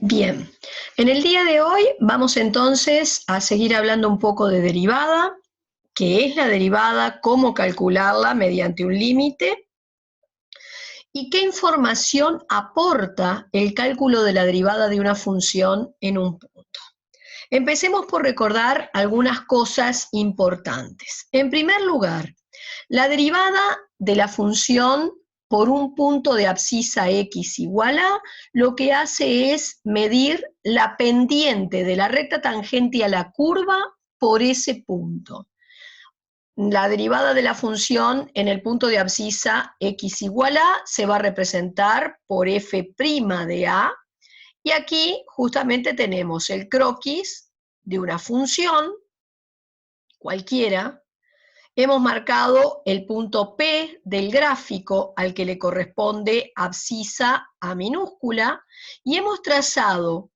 Bien, en el día de hoy vamos entonces a seguir hablando un poco de derivada, qué es la derivada, cómo calcularla mediante un límite y qué información aporta el cálculo de la derivada de una función en un punto. Empecemos por recordar algunas cosas importantes. En primer lugar, la derivada de la función por un punto de abscisa x igual a, lo que hace es medir la pendiente de la recta tangente a la curva por ese punto. La derivada de la función en el punto de abscisa x igual a se va a representar por f' de a, y aquí justamente tenemos el croquis de una función cualquiera. Hemos marcado el punto P del gráfico al que le corresponde abscisa A minúscula y hemos trazado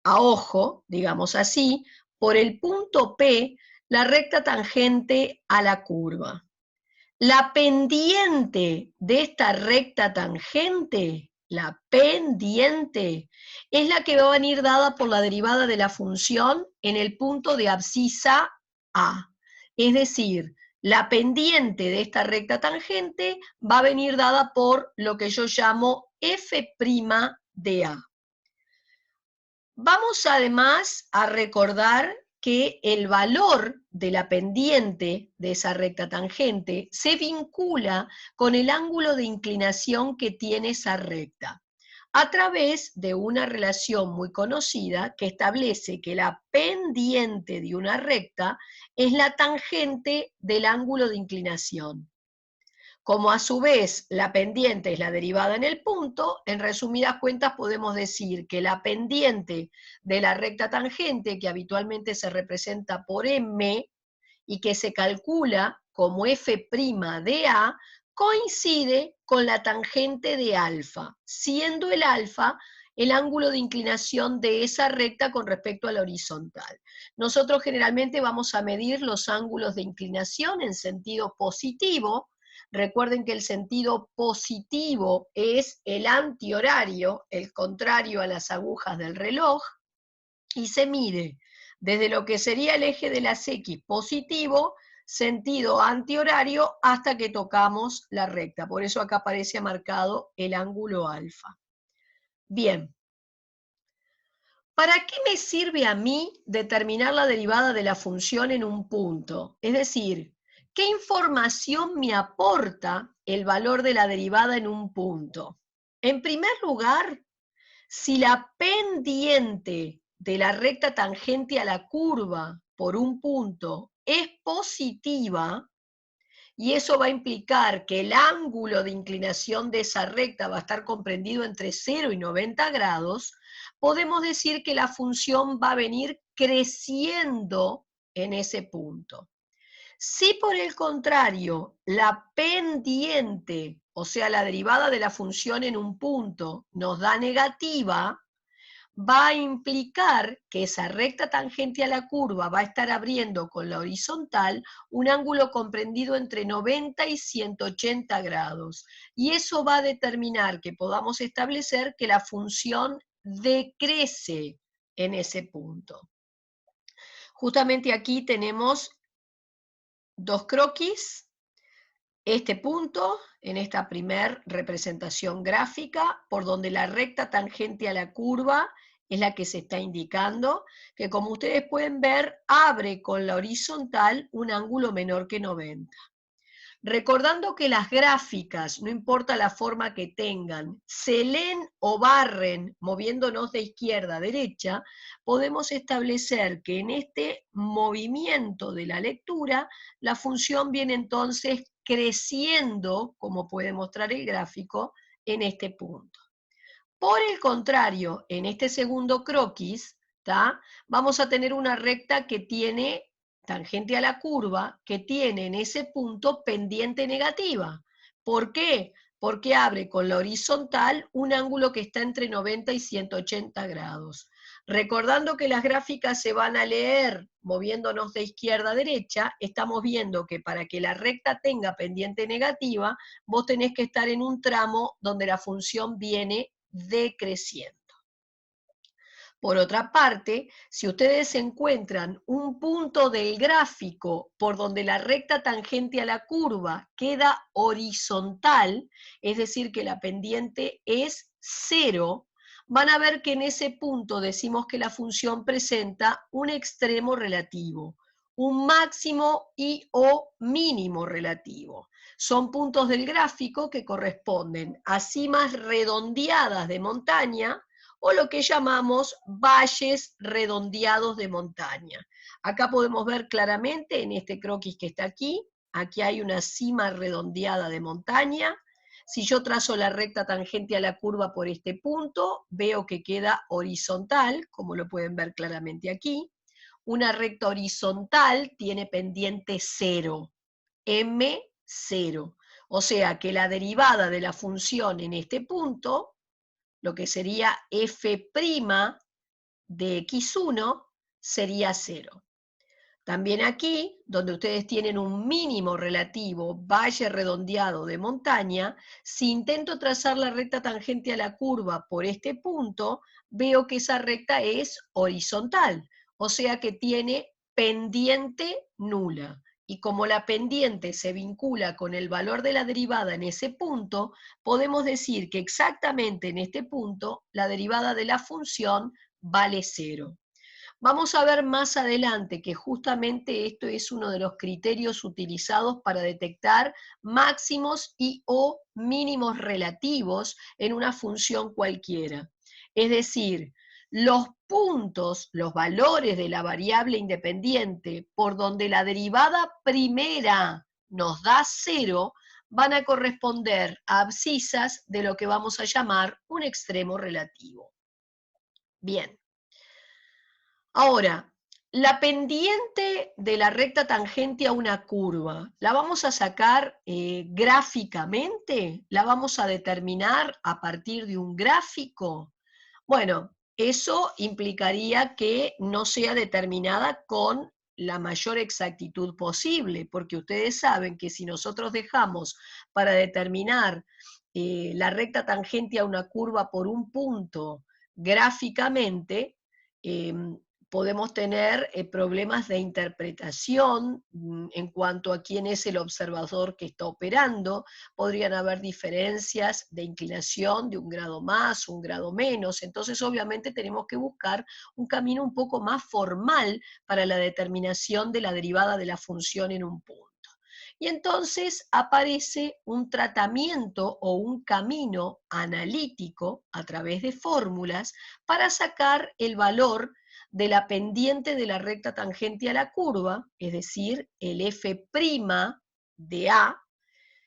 a ojo, digamos así, por el punto P la recta tangente a la curva. La pendiente de esta recta tangente, la pendiente, es la que va a venir dada por la derivada de la función en el punto de abscisa A. Es decir, la pendiente de esta recta tangente va a venir dada por lo que yo llamo f' de A. Vamos además a recordar que el valor de la pendiente de esa recta tangente se vincula con el ángulo de inclinación que tiene esa recta, a través de una relación muy conocida que establece que la pendiente de una recta es la tangente del ángulo de inclinación. Como a su vez la pendiente es la derivada en el punto, en resumidas cuentas podemos decir que la pendiente de la recta tangente, que habitualmente se representa por m y que se calcula como f' de a, coincide con la tangente de alfa, siendo el alfa el ángulo de inclinación de esa recta con respecto a la horizontal. Nosotros generalmente vamos a medir los ángulos de inclinación en sentido positivo. Recuerden que el sentido positivo es el antihorario, el contrario a las agujas del reloj, y se mide desde lo que sería el eje de las X positivo, sentido antihorario, hasta que tocamos la recta. Por eso acá aparece marcado el ángulo alfa. Bien. ¿Para qué me sirve a mí determinar la derivada de la función en un punto? Es decir, ¿qué información me aporta el valor de la derivada en un punto? En primer lugar, si la pendiente de la recta tangente a la curva por un punto es positiva, y eso va a implicar que el ángulo de inclinación de esa recta va a estar comprendido entre 0 y 90 grados, podemos decir que la función va a venir creciendo en ese punto. Si por el contrario la pendiente, o sea la derivada de la función en un punto, nos da negativa, va a implicar que esa recta tangente a la curva va a estar abriendo con la horizontal un ángulo comprendido entre 90 y 180 grados. Y eso va a determinar que podamos establecer que la función decrece en ese punto. Justamente aquí tenemos dos croquis. Este punto, en esta primer representación gráfica, por donde la recta tangente a la curva es la que se está indicando, que como ustedes pueden ver, abre con la horizontal un ángulo menor que 90. Recordando que las gráficas, no importa la forma que tengan, se leen o barren moviéndonos de izquierda a derecha, podemos establecer que en este movimiento de la lectura, la función viene entonces creciendo, como puede mostrar el gráfico, en este punto. Por el contrario, en este segundo croquis, vamos a tener una recta que tiene tangente a la curva, que tiene en ese punto pendiente negativa. ¿Por qué? Porque abre con la horizontal un ángulo que está entre 90 y 180 grados. Recordando que las gráficas se van a leer moviéndonos de izquierda a derecha, estamos viendo que para que la recta tenga pendiente negativa, vos tenés que estar en un tramo donde la función viene decreciendo. Por otra parte, si ustedes encuentran un punto del gráfico por donde la recta tangente a la curva queda horizontal, es decir, que la pendiente es 0, van a ver que en ese punto decimos que la función presenta un extremo relativo, un máximo y o mínimo relativo. Son puntos del gráfico que corresponden a cimas redondeadas de montaña, o lo que llamamos valles redondeados de montaña. Acá podemos ver claramente en este croquis que está aquí hay una cima redondeada de montaña. Si yo trazo la recta tangente a la curva por este punto, veo que queda horizontal, como lo pueden ver claramente aquí. Una recta horizontal tiene pendiente 0, M0. O sea que la derivada de la función en este punto, lo que sería f' de x1, sería 0. También aquí, donde ustedes tienen un mínimo relativo, valle redondeado de montaña, si intento trazar la recta tangente a la curva por este punto, veo que esa recta es horizontal, o sea que tiene pendiente nula. Y como la pendiente se vincula con el valor de la derivada en ese punto, podemos decir que exactamente en este punto la derivada de la función vale 0. Vamos a ver más adelante que justamente esto es uno de los criterios utilizados para detectar máximos y o mínimos relativos en una función cualquiera. Es decir, los puntos, los valores de la variable independiente por donde la derivada primera nos da 0, van a corresponder a abscisas de lo que vamos a llamar un extremo relativo. Bien. Ahora, la pendiente de la recta tangente a una curva, ¿la vamos a sacar gráficamente? ¿La vamos a determinar a partir de un gráfico? Bueno, eso implicaría que no sea determinada con la mayor exactitud posible, porque ustedes saben que si nosotros dejamos para determinar la recta tangente a una curva por un punto gráficamente, podemos tener problemas de interpretación en cuanto a quién es el observador que está operando. Podrían haber diferencias de inclinación de un grado más, un grado menos. Entonces, obviamente, tenemos que buscar un camino un poco más formal para la determinación de la derivada de la función en un punto. Y entonces aparece un tratamiento o un camino analítico a través de fórmulas para sacar el valor de la pendiente de la recta tangente a la curva, es decir, el f' de A,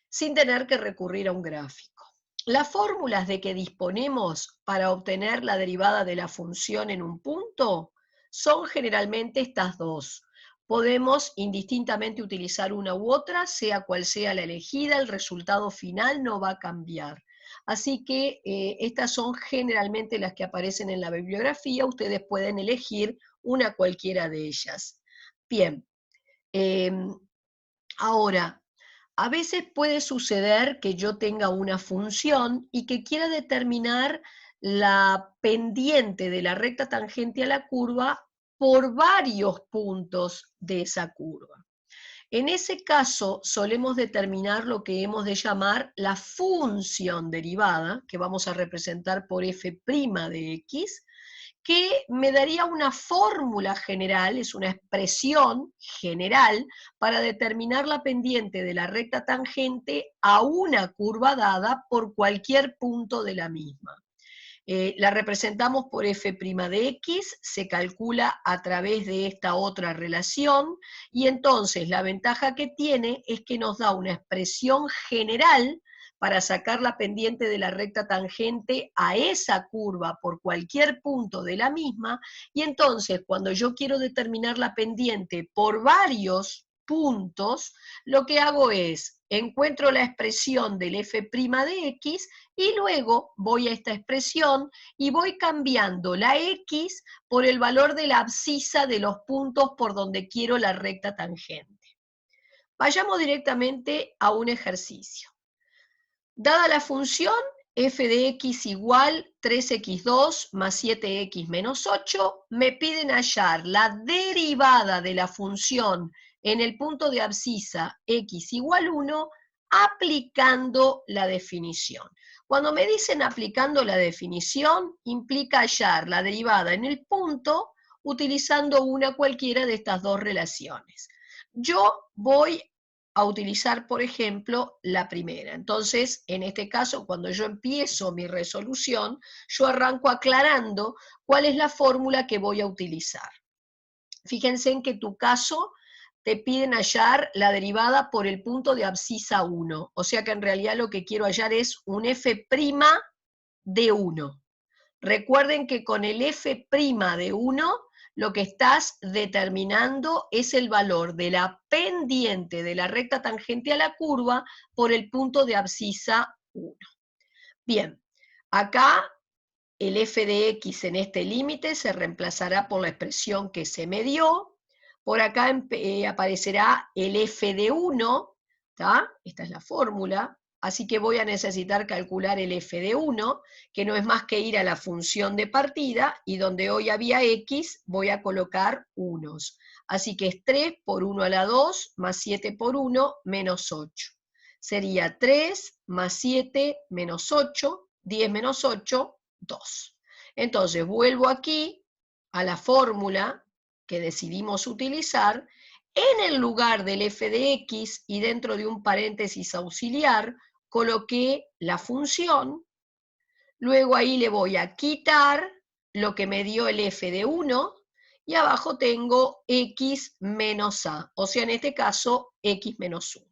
sin tener que recurrir a un gráfico. Las fórmulas de que disponemos para obtener la derivada de la función en un punto son generalmente estas dos. Podemos indistintamente utilizar una u otra, sea cual sea la elegida, el resultado final no va a cambiar. Así que estas son generalmente las que aparecen en la bibliografía, ustedes pueden elegir una cualquiera de ellas. Bien, ahora, a veces puede suceder que yo tenga una función y que quiera determinar la pendiente de la recta tangente a la curva por varios puntos de esa curva. En ese caso, solemos determinar lo que hemos de llamar la función derivada, que vamos a representar por f' de x, que me daría una fórmula general, es una expresión general para determinar la pendiente de la recta tangente a una curva dada por cualquier punto de la misma. La representamos por f' de x, se calcula a través de esta otra relación, y entonces la ventaja que tiene es que nos da una expresión general para sacar la pendiente de la recta tangente a esa curva por cualquier punto de la misma, y entonces cuando yo quiero determinar la pendiente por varios puntos, lo que hago es, encuentro la expresión del f' de x, y luego voy a esta expresión y voy cambiando la x por el valor de la abscisa de los puntos por donde quiero la recta tangente. Vayamos directamente a un ejercicio. Dada la función, f de x igual 3x2 más 7x menos 8, me piden hallar la derivada de la función en el punto de abscisa x igual 1 aplicando la definición. Cuando me dicen aplicando la definición, implica hallar la derivada en el punto utilizando una cualquiera de estas dos relaciones. Yo voy a utilizar, por ejemplo, la primera. Entonces, en este caso, cuando yo empiezo mi resolución, yo arranco aclarando cuál es la fórmula que voy a utilizar. Fíjense en que tu caso te piden hallar la derivada por el punto de abscisa 1, o sea que en realidad lo que quiero hallar es un f' de 1. Recuerden que con el f' de 1 lo que estás determinando es el valor de la pendiente de la recta tangente a la curva por el punto de abscisa 1. Bien, acá el f de x en este límite se reemplazará por la expresión que se me dio. Por acá aparecerá el f de 1, ¿tá? Esta es la fórmula. Así que voy a necesitar calcular el f de 1, que no es más que ir a la función de partida, y donde hoy había x, voy a colocar unos. Así que es 3 por 1 a la 2, más 7 por 1, menos 8. Sería 3 más 7 menos 8, 10 menos 8, 2. Entonces vuelvo aquí a la fórmula que decidimos utilizar. En el lugar del f de x y dentro de un paréntesis auxiliar, coloqué la función, luego ahí le voy a quitar lo que me dio el f de 1, y abajo tengo x menos a, o sea, en este caso, x menos 1.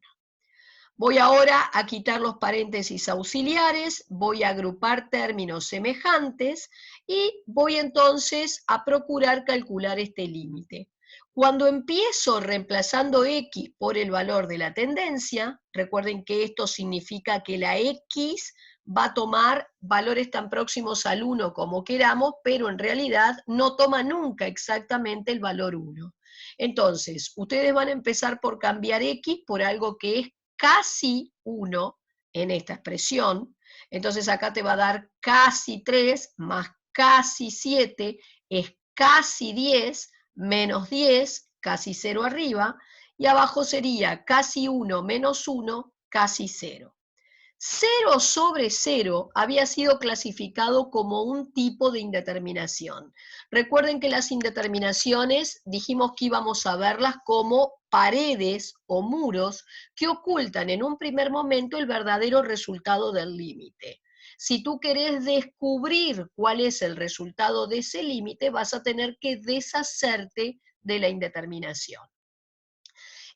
Voy ahora a quitar los paréntesis auxiliares, voy a agrupar términos semejantes y voy entonces a procurar calcular este límite. Cuando empiezo reemplazando x por el valor de la tendencia, recuerden que esto significa que la x va a tomar valores tan próximos al 1 como queramos, pero en realidad no toma nunca exactamente el valor 1. Entonces, ustedes van a empezar por cambiar x por algo que es casi 1 en esta expresión. Entonces acá te va a dar casi 3 más casi 7 es casi 10 menos 10, casi 0 arriba, y abajo sería casi 1 menos 1, casi 0. 0 sobre 0 había sido clasificado como un tipo de indeterminación. Recuerden que las indeterminaciones dijimos que íbamos a verlas como paredes o muros que ocultan en un primer momento el verdadero resultado del límite. Si tú querés descubrir cuál es el resultado de ese límite, vas a tener que deshacerte de la indeterminación.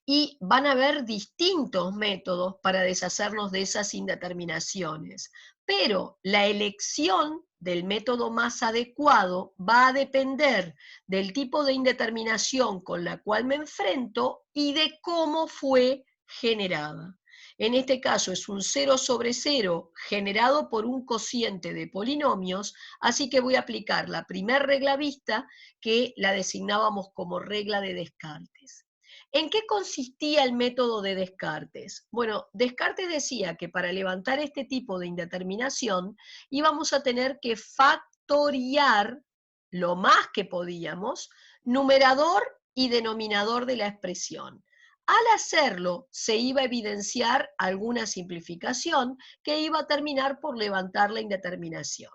Y van a haber distintos métodos para deshacernos de esas indeterminaciones, pero la elección del método más adecuado va a depender del tipo de indeterminación con la cual me enfrento y de cómo fue generada. En este caso es un 0 sobre 0 generado por un cociente de polinomios, así que voy a aplicar la primera regla vista, que la designábamos como regla de Descartes. ¿En qué consistía el método de Descartes? Bueno, Descartes decía que para levantar este tipo de indeterminación íbamos a tener que factoriar lo más que podíamos, numerador y denominador de la expresión. Al hacerlo, se iba a evidenciar alguna simplificación que iba a terminar por levantar la indeterminación.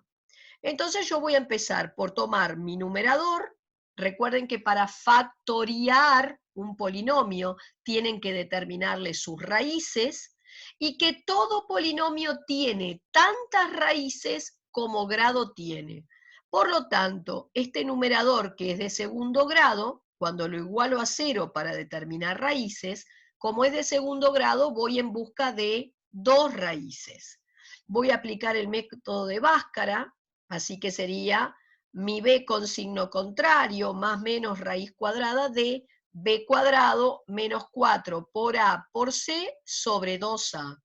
Entonces yo voy a empezar por tomar mi numerador. Recuerden que para factoriar un polinomio tienen que determinarle sus raíces y que todo polinomio tiene tantas raíces como grado tiene. Por lo tanto, este numerador que es de segundo grado, cuando lo igualo a 0 para determinar raíces, como es de segundo grado, voy en busca de 2 raíces. Voy a aplicar el método de Bhaskara, así que sería mi b con signo contrario más menos raíz cuadrada de b cuadrado menos 4 por a por c sobre 2a.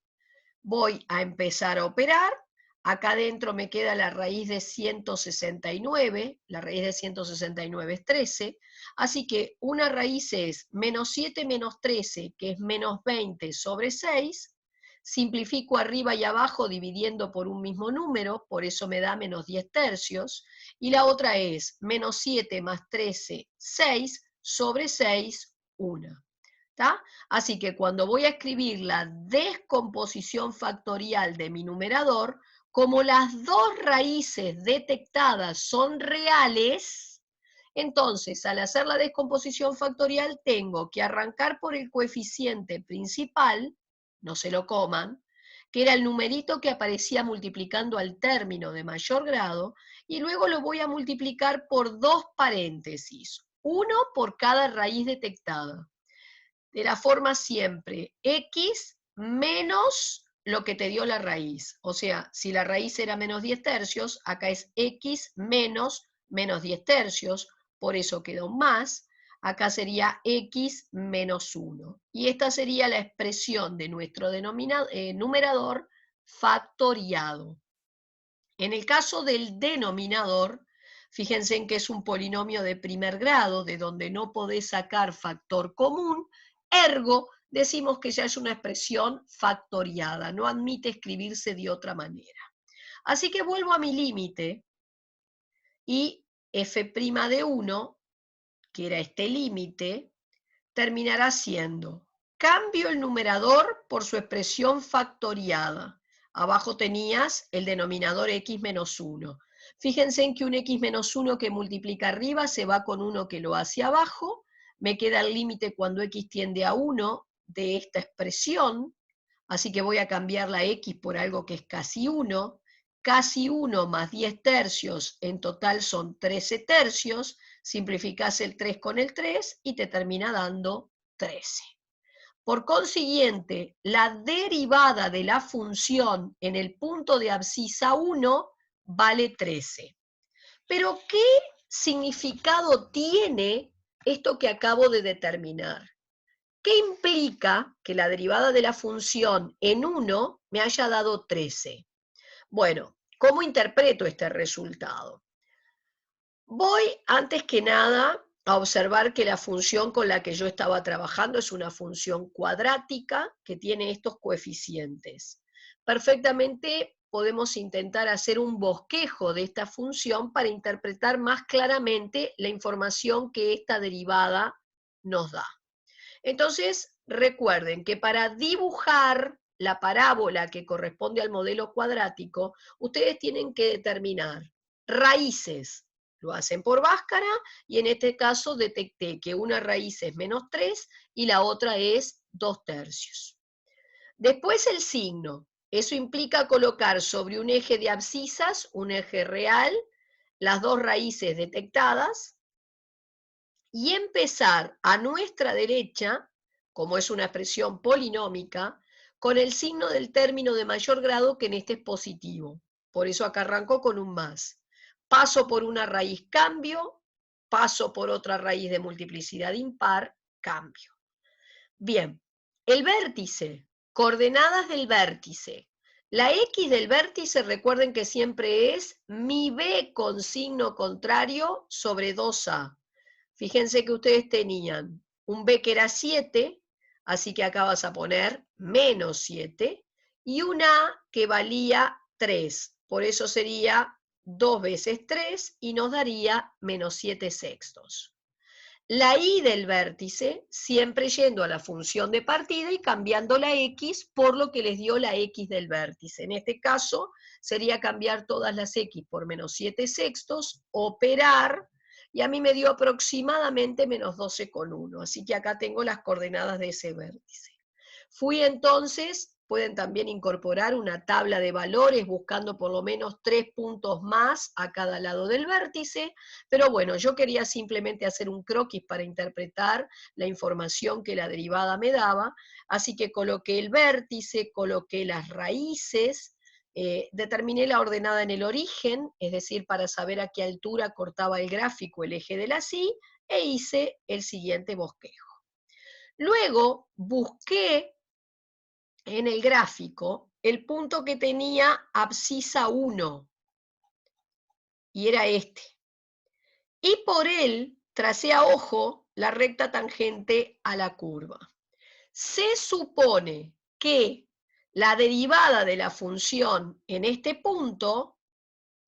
Voy a empezar a operar. Acá adentro me queda la raíz de 169, la raíz de 169 es 13, así que una raíz es menos 7 menos 13, que es menos 20 sobre 6, simplifico arriba y abajo dividiendo por un mismo número, por eso me da menos 10 tercios, y la otra es menos 7 más 13, 6, sobre 6, 1. ¿Tá? Así que cuando voy a escribir la descomposición factorial de mi numerador, como las dos raíces detectadas son reales, entonces al hacer la descomposición factorial tengo que arrancar por el coeficiente principal, no se lo coman, que era el numerito que aparecía multiplicando al término de mayor grado, y luego lo voy a multiplicar por dos paréntesis, uno por cada raíz detectada, de la forma siempre x menos lo que te dio la raíz. O sea, si la raíz era menos 10 tercios, acá es x menos 10 tercios, por eso quedó más. Acá sería x menos 1. Y esta sería la expresión de nuestro numerador factoriado. En el caso del denominador, fíjense en que es un polinomio de primer grado, de donde no podés sacar factor común, ergo decimos que ya es una expresión factoriada, no admite escribirse de otra manera. Así que vuelvo a mi límite y f' de 1, que era este límite, terminará siendo, cambio el numerador por su expresión factoriada. Abajo tenías el denominador x menos 1. Fíjense en que un x menos 1 que multiplica arriba se va con 1 que lo hace abajo. Me queda el límite cuando x tiende a 1 de esta expresión. Así que voy a cambiar la x por algo que es casi 1. Casi 1 más 10 tercios, en total son 13 tercios. Simplificás el 3 con el 3 y te termina dando 13. Por consiguiente, la derivada de la función en el punto de abscisa 1 vale 13. Pero, ¿qué significado tiene esto que acabo de determinar? ¿Qué implica que la derivada de la función en 1 me haya dado 13? Bueno, ¿cómo interpreto este resultado? Voy, antes que nada, a observar que la función con la que yo estaba trabajando es una función cuadrática que tiene estos coeficientes. Perfectamente podemos intentar hacer un bosquejo de esta función para interpretar más claramente la información que esta derivada nos da. Entonces, recuerden que para dibujar la parábola que corresponde al modelo cuadrático, ustedes tienen que determinar raíces. Lo hacen por báscara y en este caso detecté que una raíz es menos 3 y la otra es 2 tercios. Después el signo. Eso implica colocar sobre un eje de abscisas, un eje real, las dos raíces detectadas, y empezar a nuestra derecha, como es una expresión polinómica, con el signo del término de mayor grado, que en este es positivo. Por eso acá arranco con un más. Paso por una raíz, cambio, paso por otra raíz de multiplicidad impar, cambio. Bien, el vértice, coordenadas del vértice. La x del vértice, recuerden que siempre es mi b con signo contrario sobre 2a. Fíjense que ustedes tenían un b que era 7, así que acá vas a poner menos 7, y un a que valía 3. Por eso sería 2 veces 3 y nos daría menos 7 sextos. La y del vértice, siempre yendo a la función de partida y cambiando la x por lo que les dio la x del vértice. En este caso, sería cambiar todas las x por menos 7 sextos, operar, y a mí me dio aproximadamente menos 12,1. Así que acá tengo las coordenadas de ese vértice. Fui entonces, pueden también incorporar una tabla de valores buscando por lo menos 3 puntos más a cada lado del vértice, pero bueno, yo quería simplemente hacer un croquis para interpretar la información que la derivada me daba, así que coloqué el vértice, coloqué las raíces, determiné la ordenada en el origen, es decir, para saber a qué altura cortaba el gráfico el eje de la Y, e hice el siguiente bosquejo. Luego busqué en el gráfico el punto que tenía abscisa 1, y era este. Y por él tracé a ojo la recta tangente a la curva. Se supone que La derivada de la función en este punto,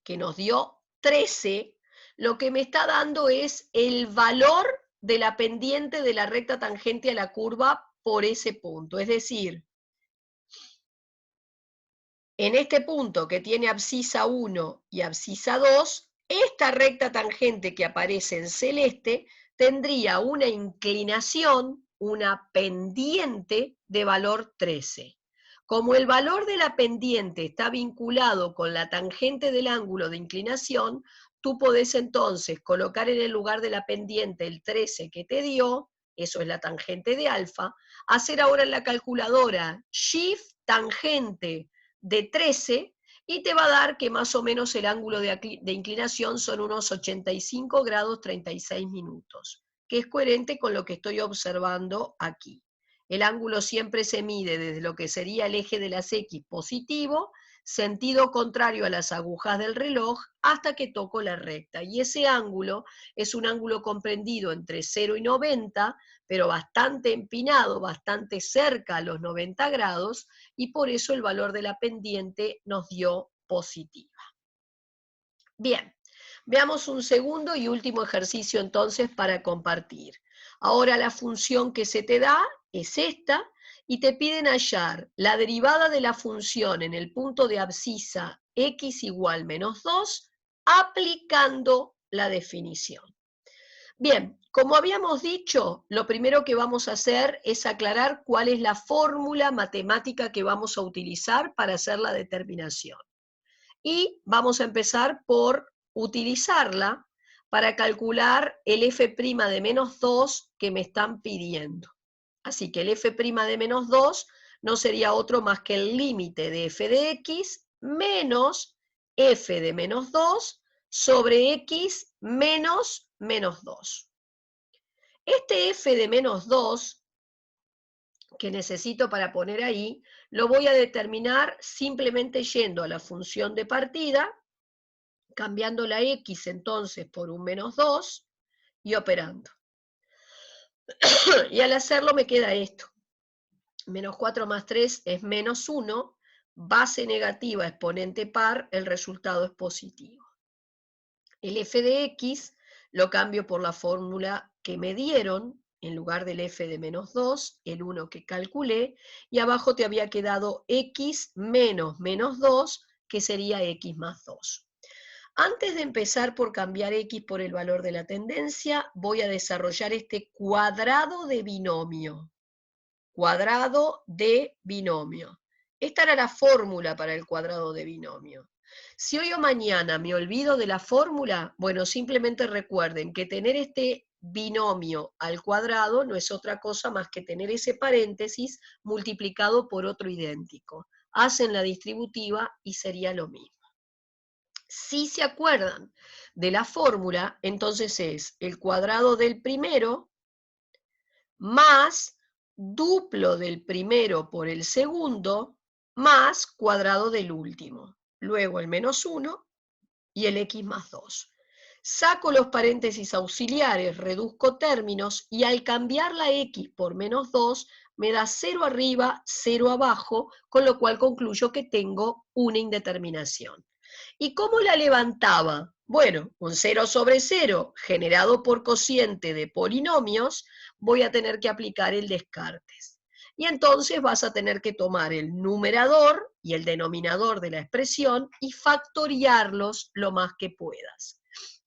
que nos dio 13, lo que me está dando es el valor de la pendiente de la recta tangente a la curva por ese punto. Es decir, en este punto que tiene abscisa 1 y abscisa 2, esta recta tangente que aparece en celeste tendría una inclinación, una pendiente de valor 13. Como el valor de la pendiente está vinculado con la tangente del ángulo de inclinación, tú podés entonces colocar en el lugar de la pendiente el 13 que te dio, eso es la tangente de alfa, hacer ahora en la calculadora shift tangente de 13 y te va a dar que más o menos el ángulo de inclinación son unos 85 grados 36 minutos, que es coherente con lo que estoy observando aquí. El ángulo siempre se mide desde lo que sería el eje de las X positivo, sentido contrario a las agujas del reloj, hasta que toco la recta. Y ese ángulo es un ángulo comprendido entre 0 y 90, pero bastante empinado, bastante cerca a los 90 grados, y por eso el valor de la pendiente nos dio positiva. Bien, veamos un segundo y último ejercicio entonces para compartir. Ahora la función que se te da es esta, y te piden hallar la derivada de la función en el punto de abscisa x igual menos 2, aplicando la definición. Bien, como habíamos dicho, lo primero que vamos a hacer es aclarar cuál es la fórmula matemática que vamos a utilizar para hacer la determinación. Y vamos a empezar por utilizarla para calcular el f' de menos 2 que me están pidiendo. Así que el f' de menos 2 no sería otro más que el límite de f de x menos f de menos 2 sobre x menos menos 2. Este f de menos 2 que necesito para poner ahí, lo voy a determinar simplemente yendo a la función de partida, cambiando la x entonces por un menos 2 y operando. Y al hacerlo me queda esto. Menos 4 más 3 es menos 1, base negativa, exponente par, el resultado es positivo. El f de x lo cambio por la fórmula que me dieron, en lugar del f de menos 2, el 1 que calculé, y abajo te había quedado x menos menos 2, que sería x más 2. Antes de empezar por cambiar x por el valor de la tendencia, voy a desarrollar este cuadrado de binomio. Cuadrado de binomio. Esta era la fórmula para el cuadrado de binomio. Si hoy o mañana me olvido de la fórmula, bueno, simplemente recuerden que tener este binomio al cuadrado no es otra cosa más que tener ese paréntesis multiplicado por otro idéntico. Hacen la distributiva y sería lo mismo. Si se acuerdan de la fórmula, entonces es el cuadrado del primero más duplo del primero por el segundo más cuadrado del último. Luego el menos 1 y el x más 2. Saco los paréntesis auxiliares, reduzco términos y al cambiar la x por menos 2 me da 0 arriba, 0 abajo, con lo cual concluyo que tengo una indeterminación. ¿Y cómo la levantaba? Bueno, un 0 sobre 0 generado por cociente de polinomios, voy a tener que aplicar el Descartes. Y entonces vas a tener que tomar el numerador y el denominador de la expresión y factoriarlos lo más que puedas.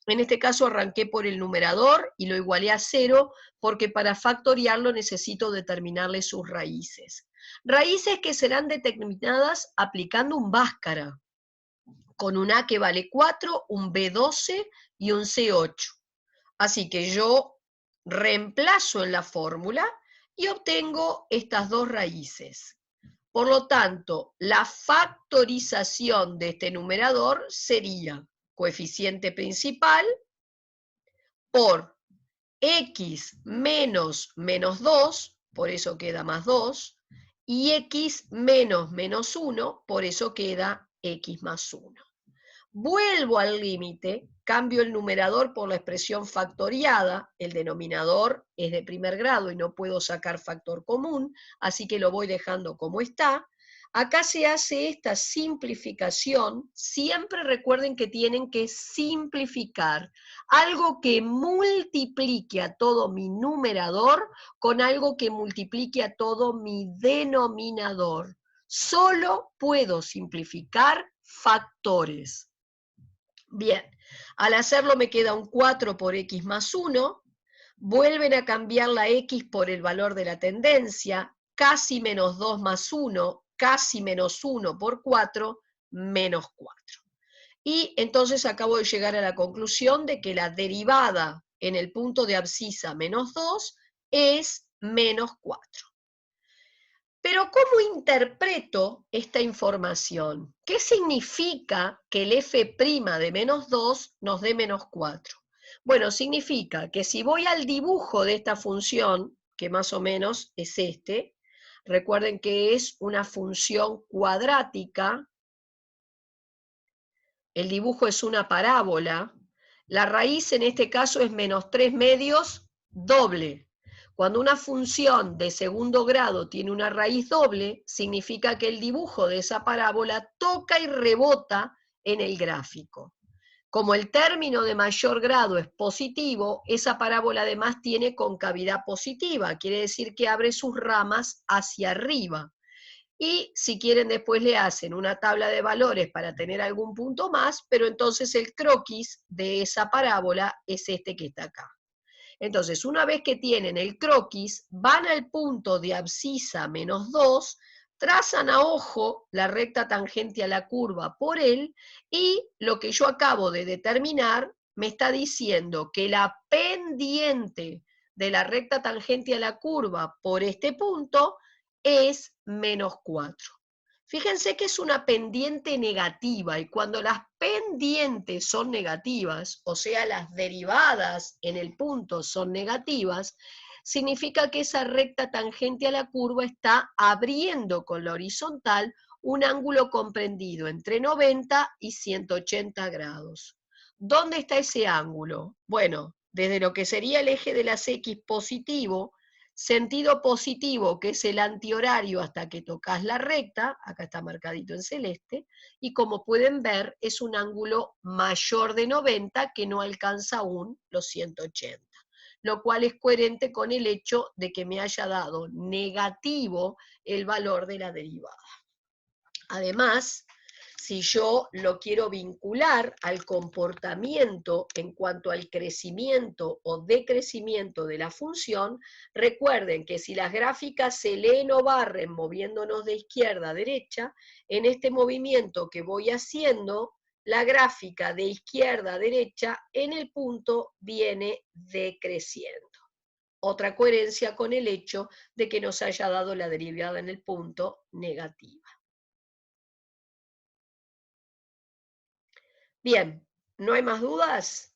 En este caso arranqué por el numerador y lo igualé a 0 porque para factoriarlo necesito determinarle sus raíces. Raíces que serán determinadas aplicando un Bhaskara, con un A que vale 4, un B 12 y un C 8. Así que yo reemplazo en la fórmula y obtengo estas dos raíces. Por lo tanto, la factorización de este numerador sería coeficiente principal por x menos menos 2, por eso queda más 2, y x menos menos 1, por eso queda x más 1. Vuelvo al límite, cambio el numerador por la expresión factoriada, el denominador es de primer grado y no puedo sacar factor común, así que lo voy dejando como está. Acá se hace esta simplificación. Siempre recuerden que tienen que simplificar algo que multiplique a todo mi numerador con algo que multiplique a todo mi denominador. Solo puedo simplificar factores. Bien, al hacerlo me queda un 4 por x más 1. Vuelven a cambiar la x por el valor de la tendencia, casi menos 2 más 1, casi menos 1 por 4, menos 4. Y entonces acabo de llegar a la conclusión de que la derivada en el punto de abscisa menos 2 es menos 4. Pero ¿cómo interpreto esta información? ¿Qué significa que el f' de menos 2 nos dé menos 4? Bueno, significa que si voy al dibujo de esta función, que más o menos es este, recuerden que es una función cuadrática, el dibujo es una parábola, la raíz en este caso es menos 3 medios doble. Cuando una función de segundo grado tiene una raíz doble, significa que el dibujo de esa parábola toca y rebota en el gráfico. Como el término de mayor grado es positivo, esa parábola además tiene concavidad positiva, quiere decir que abre sus ramas hacia arriba. Y si quieren después le hacen una tabla de valores para tener algún punto más, pero entonces el croquis de esa parábola es este que está acá. Entonces, una vez que tienen el croquis, van al punto de abscisa menos 2, trazan a ojo la recta tangente a la curva por él, y lo que yo acabo de determinar me está diciendo que la pendiente de la recta tangente a la curva por este punto es menos 4. Fíjense que es una pendiente negativa, y cuando las pendientes son negativas, o sea, las derivadas en el punto son negativas, significa que esa recta tangente a la curva está abriendo con la horizontal un ángulo comprendido entre 90 y 180 grados. ¿Dónde está ese ángulo? Bueno, desde lo que sería el eje de las X positivo, sentido positivo, que es el antihorario hasta que tocas la recta, acá está marcadito en celeste, y como pueden ver es un ángulo mayor de 90 que no alcanza aún los 180, lo cual es coherente con el hecho de que me haya dado negativo el valor de la derivada. Además, si yo lo quiero vincular al comportamiento en cuanto al crecimiento o decrecimiento de la función, recuerden que si las gráficas se leen o barren moviéndonos de izquierda a derecha, en este movimiento que voy haciendo, la gráfica de izquierda a derecha en el punto viene decreciendo. Otra coherencia con el hecho de que nos haya dado la derivada en el punto negativa. Bien, ¿no hay más dudas?